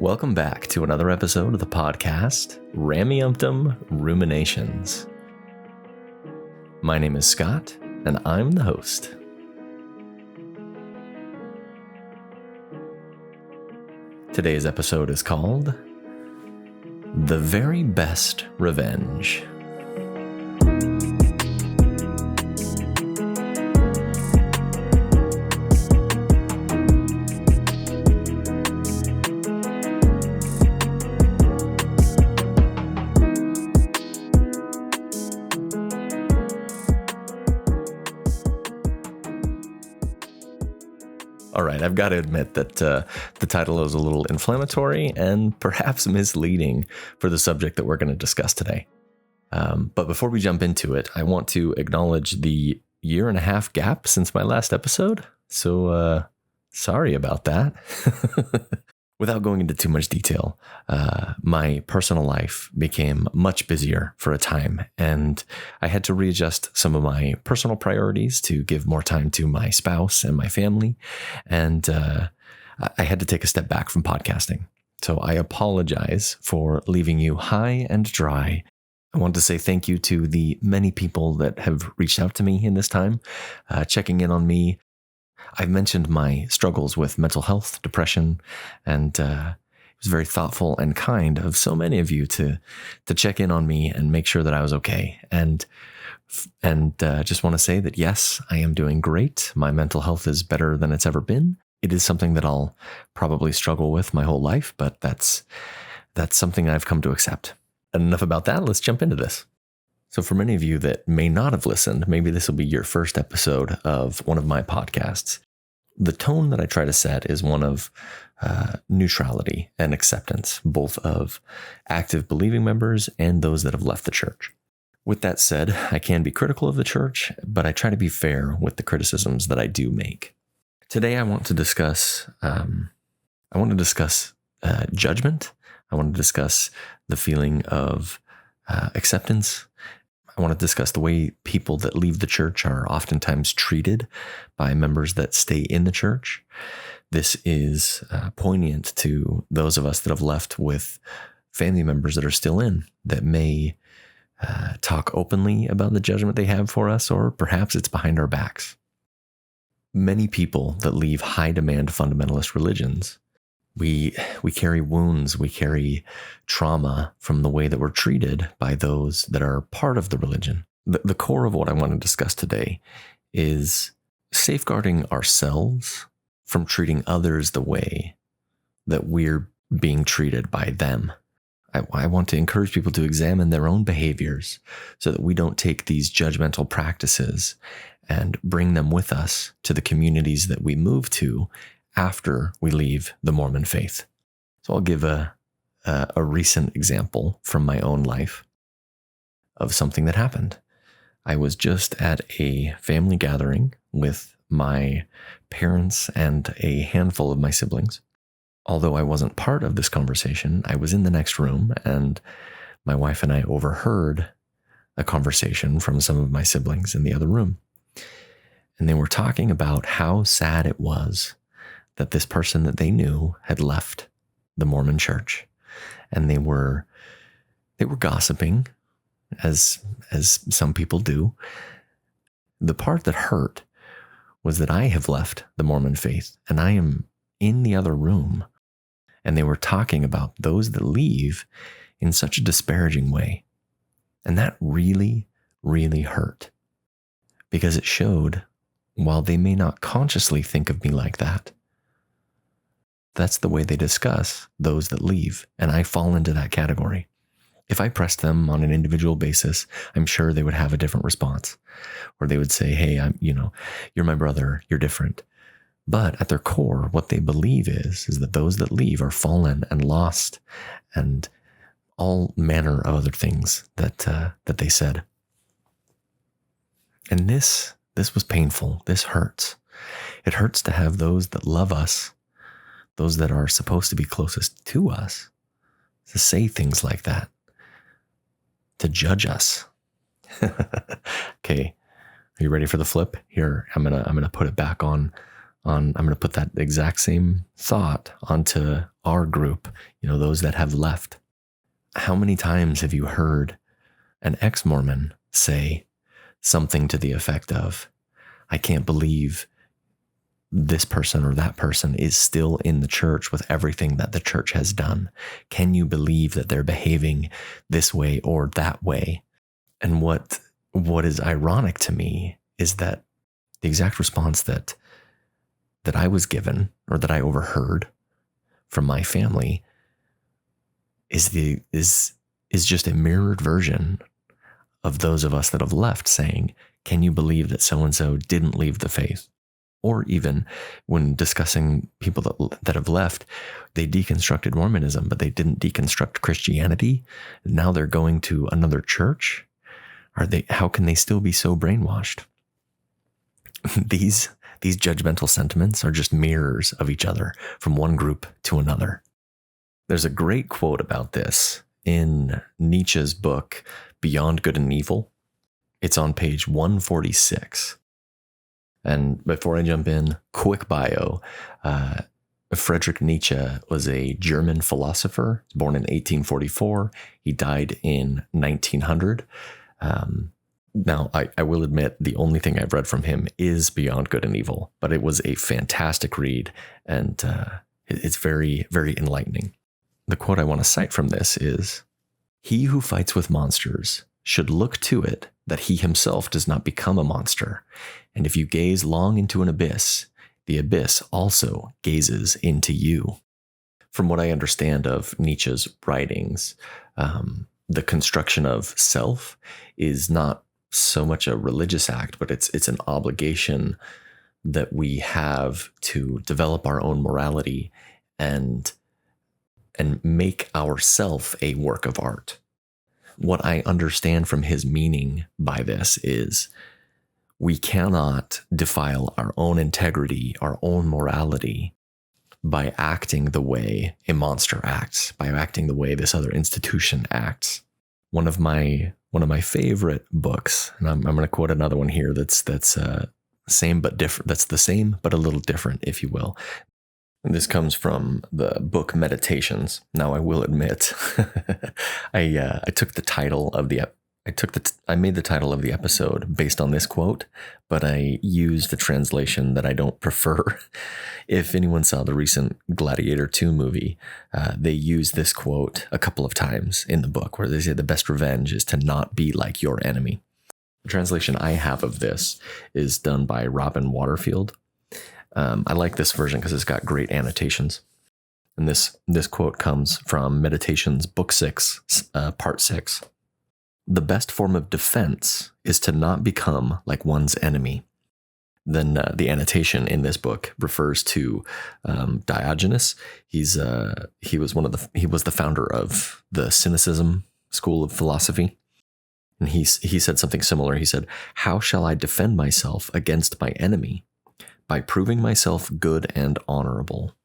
Welcome back to another episode of the podcast, Rameumptom Ruminations. My name is Scott, and I'm the host. Today's episode is called The Very Best Revenge. All right, I've got to admit that the title is a little inflammatory and perhaps misleading for the subject that we're going to discuss today. But before we jump into it, I want to acknowledge the 1.5 year gap since my last episode. So sorry about that. Without going into too much detail, my personal life became much busier for a time, and I had to readjust some of my personal priorities to give more time to my spouse and my family, and I had to take a step back from podcasting. So I apologize for leaving you high and dry. I want to say thank you to the many people that have reached out to me in this time, checking in on me. I've mentioned my struggles with mental health, depression, and it was very thoughtful and kind of so many of you to check in on me and make sure that I was okay. And just want to say that, yes, I am doing great. My mental health is better than it's ever been. It is something that I'll probably struggle with my whole life, but that's something I've come to accept. Enough about that. Let's jump into this. So for many of you that may not have listened, maybe this will be your first episode of one of my podcasts. The tone that I try to set is one of neutrality and acceptance, both of active believing members and those that have left the church. With that said, I can be critical of the church, but I try to be fair with the criticisms that I do make. Today, I want to discuss judgment. I want to discuss the feeling of acceptance. I want to discuss the way people that leave the church are oftentimes treated by members that stay in the church. This is poignant to those of us that have left with family members that are still in, that may talk openly about the judgment they have for us, or perhaps it's behind our backs. Many people that leave high-demand fundamentalist religions, we carry wounds, we carry trauma from the way that we're treated by those that are part of the religion. The core of what I want to discuss today is safeguarding ourselves from treating others the way that we're being treated by them. I want to encourage people to examine their own behaviors so that we don't take these judgmental practices and bring them with us to the communities that we move to after we leave the Mormon faith. So I'll give a recent example from my own life of something that happened. I was just at a family gathering with my parents and a handful of my siblings. Although I wasn't part of this conversation, I was in the next room, and my wife and I overheard a conversation from some of my siblings in the other room. And they were talking about how sad it was that this person that they knew had left the Mormon church, and they were gossiping, as some people do. The part that hurt was that I have left the Mormon faith, and I am in the other room, and they were talking about those that leave in such a disparaging way, and that really, really hurt, because it showed, while they may not consciously think of me like that, that's the way they discuss those that leave, and I fall into that category. If I pressed them on an individual basis, I'm sure they would have a different response, or they would say, "Hey, you're my brother, you're different." But at their core, what they believe is that those that leave are fallen and lost, and all manner of other things that they said. And this was painful. This hurts. It hurts to have those that love us, those that are supposed to be closest to us, to say things like that, to judge us. Okay, are you ready for the flip? Here, I'm gonna put it back on I'm going to put that exact same thought onto our group, those that have left. How many times have you heard an ex-Mormon say something to the effect of, I can't believe this person or that person is still in the church with everything that the church has done. Can you believe that they're behaving this way or that way? And what is ironic to me is that the exact response that I was given or that I overheard from my family is just a mirrored version of those of us that have left saying, can you believe that so-and-so didn't leave the faith? Or even when discussing people that have left, they deconstructed Mormonism, but they didn't deconstruct Christianity. Now they're going to another church. How can they still be so brainwashed? These judgmental sentiments are just mirrors of each other from one group to another. There's a great quote about this in Nietzsche's book, Beyond Good and Evil. It's on page 146. And before I jump in, quick bio. Friedrich Nietzsche was a German philosopher, born in 1844. He died in 1900. Now, I will admit the only thing I've read from him is Beyond Good and Evil, but it was a fantastic read, and it's very, very enlightening. The quote I want to cite from this is, "He who fights with monsters should look to it that he himself does not become a monster. And if you gaze long into an abyss, the abyss also gazes into you." From what I understand of Nietzsche's writings, the construction of self is not so much a religious act, but it's an obligation that we have to develop our own morality and make ourself a work of art. What I understand from his meaning by this is we cannot defile our own integrity, our own morality by acting the way a monster acts, by acting the way this other institution acts. One of my favorite books, and I'm going to quote another one here that's same but different. That's the same but a little different, if you will. And this comes from the book Meditations. Now, I will admit, I took the title of the I made the title of the episode based on this quote, but I used the translation that I don't prefer. If anyone saw the recent Gladiator 2 movie, they use this quote a couple of times in the book where they say the best revenge is to not be like your enemy. The translation I have of this is done by Robin Waterfield. I like this version because it's got great annotations. And this quote comes from Meditations, Book 6, Part 6. "The best form of defense is to not become like one's enemy." Then the annotation in this book refers to Diogenes. He was the founder of the Cynicism school of philosophy. And he said something similar. He said, "How shall I defend myself against my enemy? By proving myself good and honorable."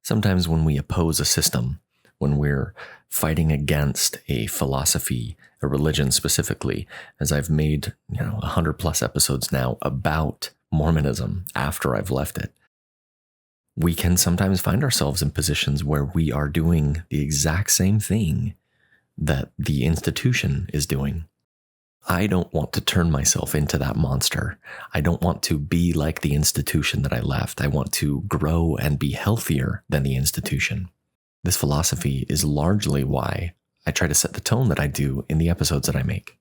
Sometimes when we oppose a system, when we're fighting against a philosophy, a religion specifically, as I've made 100 plus episodes now about Mormonism after I've left it, we can sometimes find ourselves in positions where we are doing the exact same thing that the institution is doing. I don't want to turn myself into that monster. I don't want to be like the institution that I left. I want to grow and be healthier than the institution. This philosophy is largely why I try to set the tone that I do in the episodes that I make.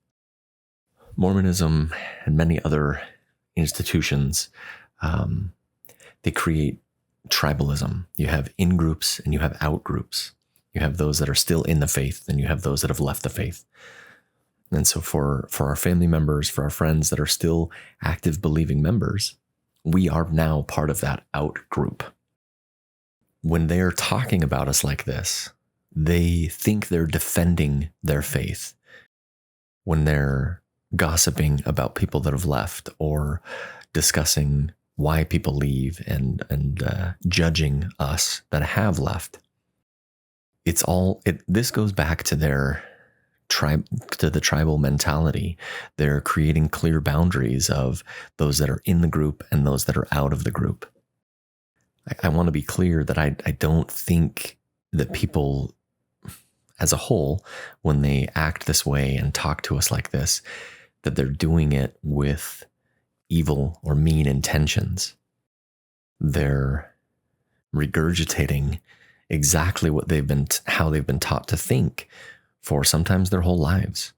Mormonism and many other institutions, they create tribalism. You have in-groups and you have out-groups. You have those that are still in the faith and you have those that have left the faith. And so for our family members, for our friends that are still active believing members, we are now part of that out group. When they are talking about us like this, they think they're defending their faith. When they're gossiping about people that have left or discussing why people leave and judging us that have left, this goes back to the tribal mentality. They're creating clear boundaries of those that are in the group and those that are out of the group. I want to be clear that I don't think that people as a whole, when they act this way and talk to us like this, that they're doing it with evil or mean intentions. They're regurgitating exactly what how they've been taught to think for sometimes their whole lives.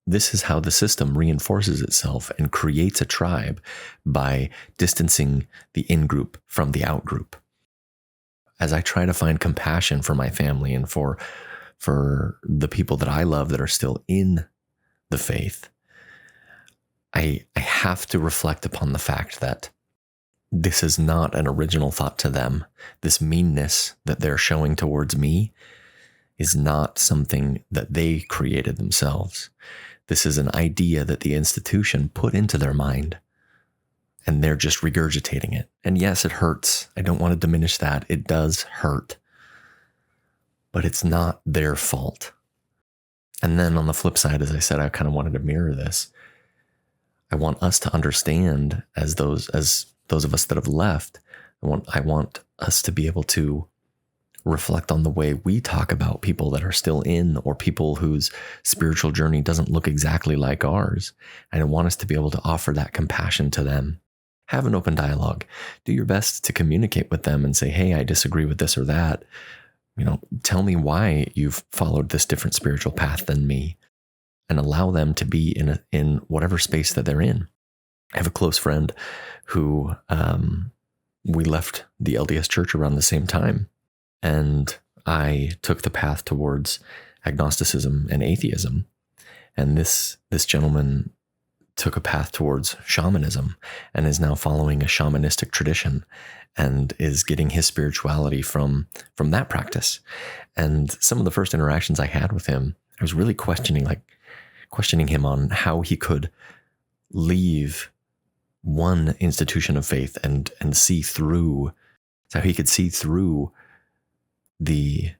This is how the system reinforces itself and creates a tribe by distancing the in-group from the out-group. As I try to find compassion for my family and for the people that I love that are still in the faith, I have to reflect upon the fact that this is not an original thought to them. This meanness that they're showing towards me is not something that they created themselves. This is an idea that the institution put into their mind, and they're just regurgitating it. And yes, it hurts. I don't want to diminish that. It does hurt. But it's not their fault. And then on the flip side, as I said, I kind of wanted to mirror this. I want us to understand as those of us that have left, I want us to be able to reflect on the way we talk about people that are still in, or people whose spiritual journey doesn't look exactly like ours. And I want us to be able to offer that compassion to them. Have an open dialogue. Do your best to communicate with them and say, hey, I disagree with this or that. Tell me why you've followed this different spiritual path than me, and allow them to be in whatever space that they're in. I have a close friend who we left the LDS church around the same time, and I took the path towards agnosticism and atheism. And this gentleman took a path towards shamanism and is now following a shamanistic tradition and is getting his spirituality from that practice. And some of the first interactions I had with him, I was really questioning him on how he could leave one institution of faith and see through, how he could see through the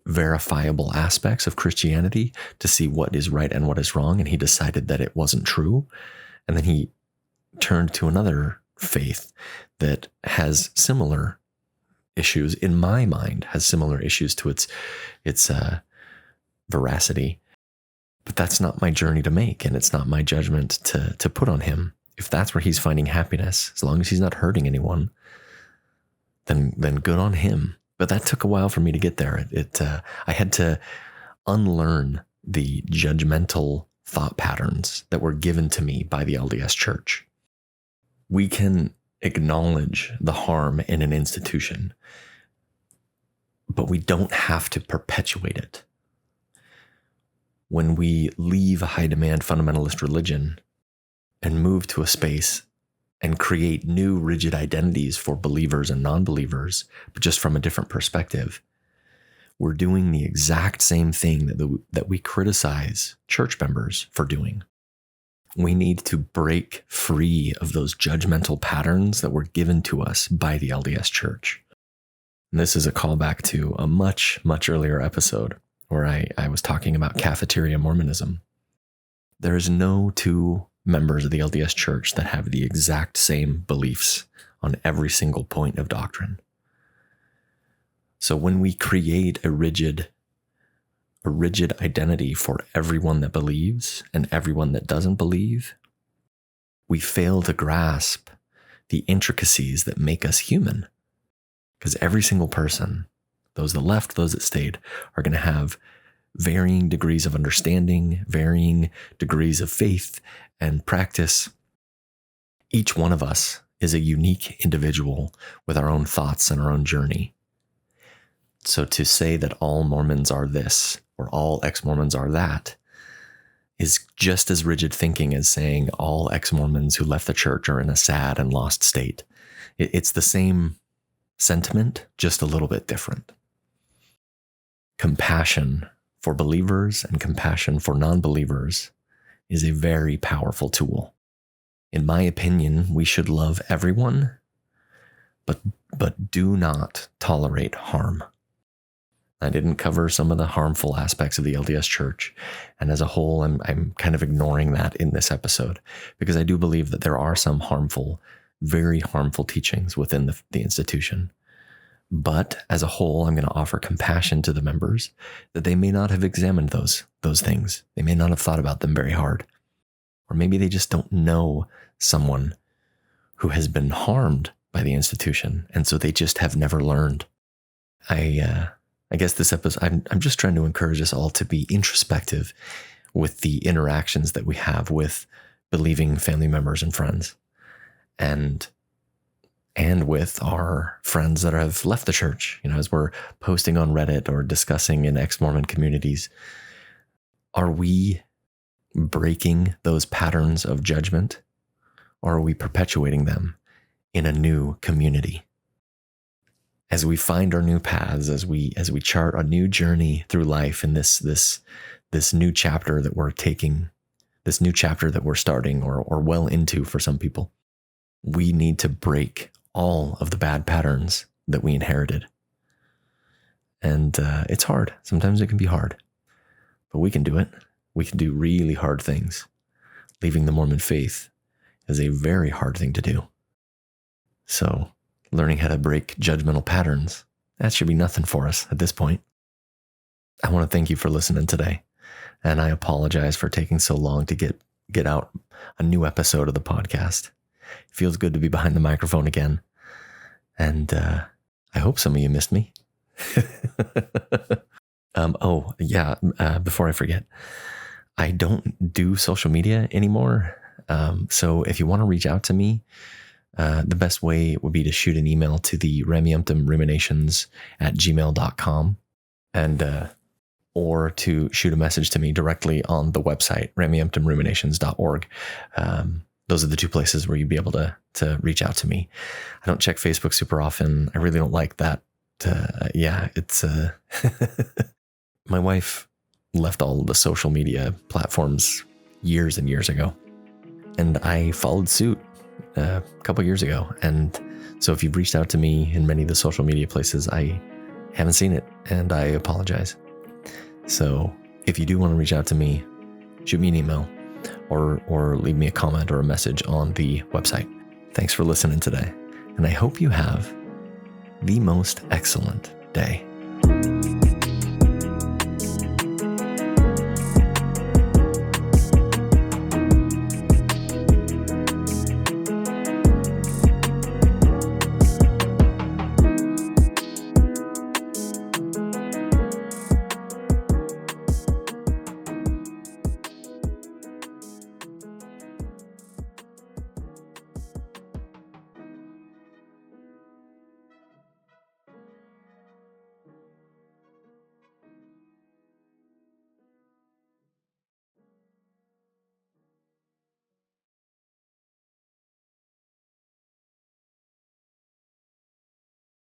verifiable aspects of Christianity to see what is right and what is wrong. And he decided that it wasn't true. And then he turned to another faith that has similar issues, in my mind, has similar issues to its veracity. But that's not my journey to make, and it's not my judgment to put on him. If that's where he's finding happiness, as long as he's not hurting anyone, then good on him. But that took a while for me to get there. I had to unlearn the judgmental thought patterns that were given to me by the LDS Church. We can acknowledge the harm in an institution, but we don't have to perpetuate it. When we leave a high-demand fundamentalist religion and move to a space and create new rigid identities for believers and non-believers, but just from a different perspective, we're doing the exact same thing that we criticize church members for doing. We need to break free of those judgmental patterns that were given to us by the LDS Church. And this is a callback to a much, much earlier episode where I was talking about cafeteria Mormonism. There is no two members of the LDS Church that have the exact same beliefs on every single point of doctrine. So when we create a rigid identity for everyone that believes and everyone that doesn't believe, we fail to grasp the intricacies that make us human. Because every single person, those that left, those that stayed, are going to have varying degrees of understanding, varying degrees of faith and practice. Each one of us is a unique individual with our own thoughts and our own journey. So to say that all Mormons are this or all ex-Mormons are that is just as rigid thinking as saying all ex-Mormons who left the church are in a sad and lost state. It's the same sentiment, just a little bit different. Compassion for believers and compassion for non-believers is a very powerful tool. In my opinion, we should love everyone, but do not tolerate harm. I didn't cover some of the harmful aspects of the LDS Church, and as a whole, I'm kind of ignoring that in this episode because I do believe that there are some harmful very harmful teachings within the institution. But as a whole, I'm going to offer compassion to the members that they may not have examined those things. They may not have thought about them very hard. Or maybe they just don't know someone who has been harmed by the institution, and so they just have never learned. I guess this episode, I'm just trying to encourage us all to be introspective with the interactions that we have with believing family members and friends, and with our friends that have left the church. As we're posting on Reddit or discussing in ex-Mormon communities, are we breaking those patterns of judgment, or are we perpetuating them in a new community? As we find our new paths, as we chart a new journey through life in this new chapter that we're taking, this new chapter that we're starting or well into for some people, we need to break all of the bad patterns that we inherited. And it's hard. Sometimes it can be hard, but we can do it. We can do really hard things. Leaving the Mormon faith is a very hard thing to do. So learning how to break judgmental patterns, that should be nothing for us at this point. I want to thank you for listening today. And I apologize for taking so long to get out a new episode of the podcast. It feels good to be behind the microphone again. And I hope some of you missed me. Before I forget, I don't do social media anymore. So if you want to reach out to me, the best way would be to shoot an email to the Rameumptom Ruminations @gmail.com or to shoot a message to me directly on the website, rameumptomruminations.org. Those are the two places where you'd be able to reach out to me. I don't check Facebook super often. I really don't like that. My wife left all the social media platforms years and years ago, and I followed suit a couple years ago. And so if you've reached out to me in many of the social media places, I haven't seen it, and I apologize. So if you do want to reach out to me, shoot me an email or leave me a comment or a message on the website. Thanks for listening today, and I hope you have the most excellent day.